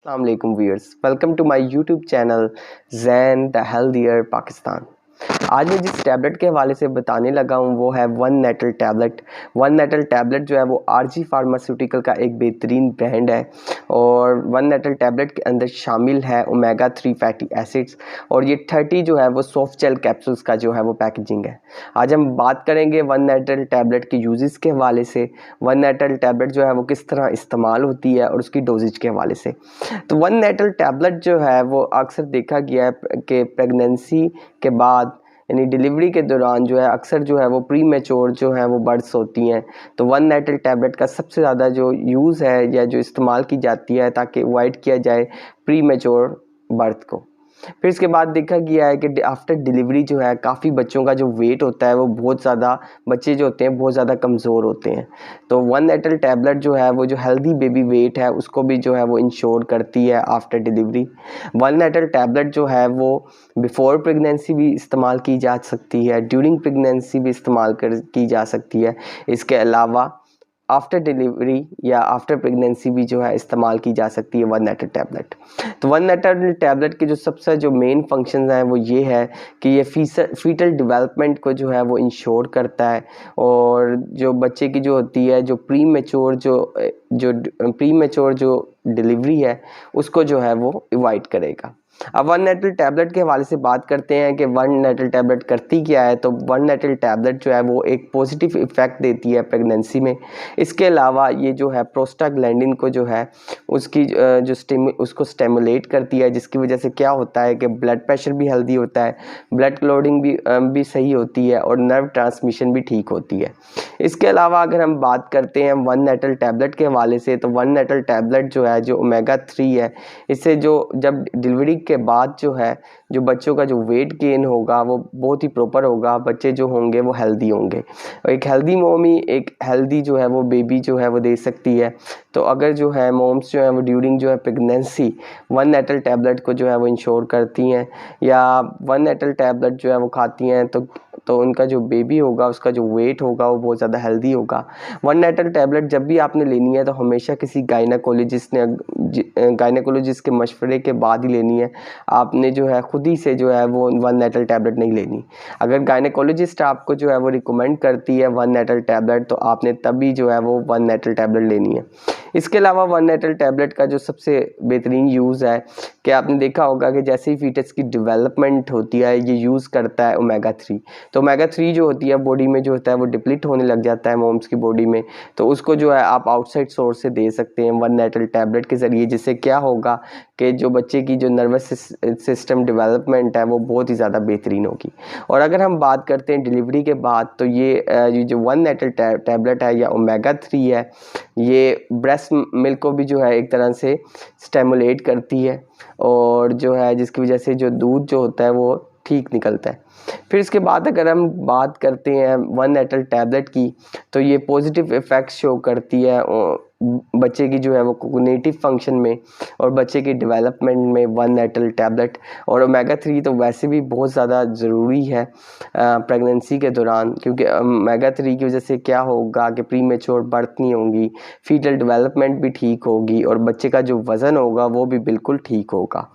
Assalamualaikum viewers, welcome to my YouTube channel Zain the Healthier Pakistan। आज मैं जिस tablet के हवाले से बताने लगा हूँ वो है one natal tablet. One natal tablet जो है वो आरजी फार्मास्यूटिकल का एक बेहतरीन ब्रांड है और वन नेटल टैबलेट के अंदर शामिल है ओमेगा 3 फैटी एसिड्स और ये 30 जो है वो सॉफ्ट जेल कैप्सूल्स का जो है वो पैकेजिंग है। आज हम बात करेंगे वन नेटल टैबलेट के यूजेस के हवाले से, वन नेटल टैबलेट जो है वो किस तरह इस्तेमाल होती है और उसकी डोजेज के हवाले से। तो वन नेटल टैबलेट जो है वो अक्सर देखा गया है कि प्रेगनेंसी के बाद यानी डिलीवरी के दौरान जो है अक्सर जो है वो प्री मैच्योर जो है वो बर्थ्स होती हैं। तो वन नेटल टैबलेट का सबसे ज़्यादा जो यूज़ है या जो इस्तेमाल की जाती है ताकि अवॉइड किया जाए प्री मैच्योर बर्थ को। फिर इसके बाद देखा गया है कि आफ्टर डिलीवरी जो है काफ़ी बच्चों का जो वेट होता है वो बहुत ज़्यादा, बच्चे जो होते हैं बहुत ज़्यादा कमज़ोर होते हैं। तो वन नेटल टैबलेट जो है वो जो हेल्दी बेबी वेट है उसको भी जो है वो इंश्योर करती है after delivery. One natal tablet जो है वो बिफोर प्रेगनेंसी भी इस्तेमाल की जा सकती है, ड्यूरिंग प्रेगनेंसी भी इस्तेमाल की जा सकती है। इसके अलावा आफ्टर डिलीवरी या आफ्टर प्रेगनेंसी भी जो है इस्तेमाल की जा सकती है वन नेटल टैबलेट। तो वन नेटल टैबलेट के जो मेन फंक्शंस हैं वो ये है कि ये फीटल डेवलपमेंट को जो है वो इंश्योर करता है और जो बच्चे की जो होती है जो प्री मैच्योर जो डिलीवरी है उसको जो है वो अवॉइड करेगा। अब वन नेटल टैबलेट के हवाले से बात करते हैं कि वन नेटल टैबलेट करती क्या है। तो वन नेटल टैबलेट जो है वो एक पॉजिटिव इफ़ेक्ट देती है प्रेगनेंसी में। इसके अलावा ये जो है प्रोस्टाग्लैंडिन को जो है उसकी उसको स्टिमुलेट करती है, जिसकी वजह से क्या होता है कि ब्लड प्रेशर भी हेल्दी होता है, ब्लड क्लॉटिंग भी सही होती है और नर्व ट्रांसमिशन भी ठीक होती है। इसके अलावा अगर हम बात करते हैं वन नेटल टैबलेट के हवाले से तो वन नेटल टैबलेट जो है जो ओमेगा 3 है, इससे जो जब डिलीवरी के बाद जो है जो बच्चों का जो वेट गेन होगा वो बहुत ही प्रॉपर होगा, बच्चे जो होंगे वो हेल्दी होंगे। एक हेल्दी मॉम ही एक हेल्दी जो है वो बेबी जो है वो दे सकती है। तो अगर जो है मॉम्स जो है वो ड्यूरिंग जो है प्रेगनेंसी वन नेटल टैबलेट को जो है वो इंश्योर करती हैं या वन नेटल टैबलेट जो है वो खाती हैं तो उनका जो बेबी होगा उसका जो वेट होगा वो बहुत ज़्यादा हेल्दी होगा। वन नेटल टैबलेट जब भी आपने लेनी है तो हमेशा किसी गायनेकोलॉजिस्ट के मशवरे के बाद ही लेनी है। आपने जो है खुद ही से जो है वो वन नेटल टैबलेट नहीं लेनी। अगर गायनेकोलॉजिस्ट आपको जो है वो रिकमेंड करती है वन नेटल टैबलेट तो आपने तभी जो है वो वन नेटल टैबलेट लेनी है। इसके अलावा वन नेटल टैबलेट का जो सबसे बेहतरीन यूज़ है कि आपने देखा होगा कि जैसे ही फीटस की डेवलपमेंट होती है ये यूज़ करता है ओमेगा 3। तो ओमेगा 3 जो होती है बॉडी में जो होता है वो डिप्लीट होने लग जाता है मोम्स की बॉडी में, तो उसको जो है आप आउटसाइड सोर्स से दे सकते हैं वन नेटल टैबलेट के ज़रिए, जिससे क्या होगा कि जो बच्चे की जो नर्वस सिस्टम डेवलपमेंट है वो बहुत ही ज़्यादा बेहतरीन होगी। और अगर हम बात करते हैं डिलीवरी के बाद तो ये जो वन नेटल टैबलेट है या ओमेगा 3 है ये ब्रेस्ट मिल्क को भी जो है एक तरह से स्टिमुलेट करती है और जो है जिसकी वजह से जो दूध जो होता है वो ठीक निकलता है। फिर इसके बाद अगर हम बात करते हैं वन नेटल टैबलेट की तो ये पॉजिटिव इफ़ेक्ट शो करती है बच्चे की जो है वो कोग्निटिव फंक्शन में और बच्चे की डेवलपमेंट में वन नेटल टैबलेट। और ओमेगा 3 तो वैसे भी बहुत ज़्यादा ज़रूरी है प्रेगनेंसी के दौरान, क्योंकि ओमेगा 3 की वजह से क्या होगा कि प्री मैच्योर बर्थ नहीं होगी, फीटल डेवलपमेंट भी ठीक होगी और बच्चे का जो वज़न होगा वो भी बिल्कुल ठीक होगा।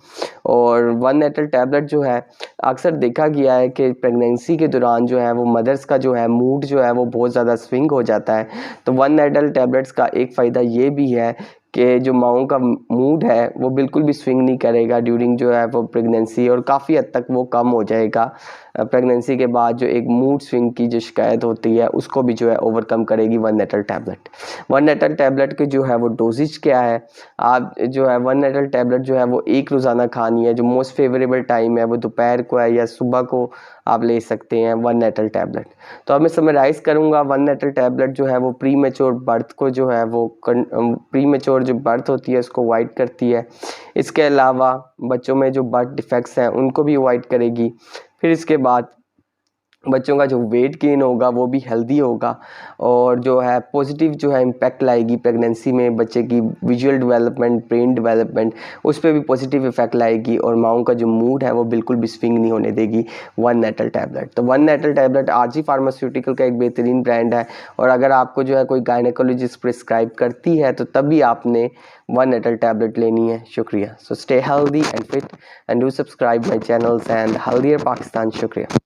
और वन नेटल टैबलेट जो है अक्सर देखा गया है कि प्रेगनेंसी के दौरान जो है वो मदर्स का जो है मूड जो है वो बहुत ज़्यादा स्विंग हो जाता है। तो वन नेटल टैबलेट्स का एक फ़ायदा ये भी है कि जो माओं का मूड है वो बिल्कुल भी स्विंग नहीं करेगा ड्यूरिंग जो है वो प्रेगनेंसी, और काफ़ी हद तक वो कम हो जाएगा। प्रेगनेंसी के बाद जो एक मूड स्विंग की जो शिकायत होती है उसको भी जो है ओवरकम करेगी one natal tablet. One natal tablet के जो है वो डोजेज क्या है, आप जो है वन नेटल टैबलेट जो है वो एक रोज़ाना खानी है। जो मोस्ट फेवरेबल टाइम है वो दोपहर को है या सुबह को आप ले सकते हैं वन नेटल टैबलेट। तो अब मैं समराइज़ करूँगा, वन नेटल टैबलेट जो है वो प्री मैच्योर बर्थ को जो है वो प्री मैच्योर जो बर्थ होती है उसको अवॉइड करती है। इसके अलावा बच्चों में जो बर्थ डिफेक्ट्स हैं उनको भी अवॉइड करेगी। फिर इसके बाद बच्चों का जो वेट गेन होगा वो भी हेल्दी होगा और जो है पॉजिटिव जो है इम्पैक्ट लाएगी प्रेगनेंसी में बच्चे की विजुअल डेवलपमेंट, ब्रेन डेवलपमेंट, उस पर भी पॉजिटिव इफेक्ट लाएगी और माओं का जो मूड है वो बिल्कुल भी स्विंग नहीं होने देगी वन नेटल टैबलेट। तो one natal tablet RG pharmaceutical का एक बेहतरीन ब्रांड है और अगर आपको जो है कोई गायनेकोलॉजिस्ट प्रिस्क्राइब करती है तो तभी आपने वन नेटल टैबलेट लेनी है। शुक्रिया। So stay healthy and fit and do subscribe my channels and healthier Pakistan. शुक्रिया।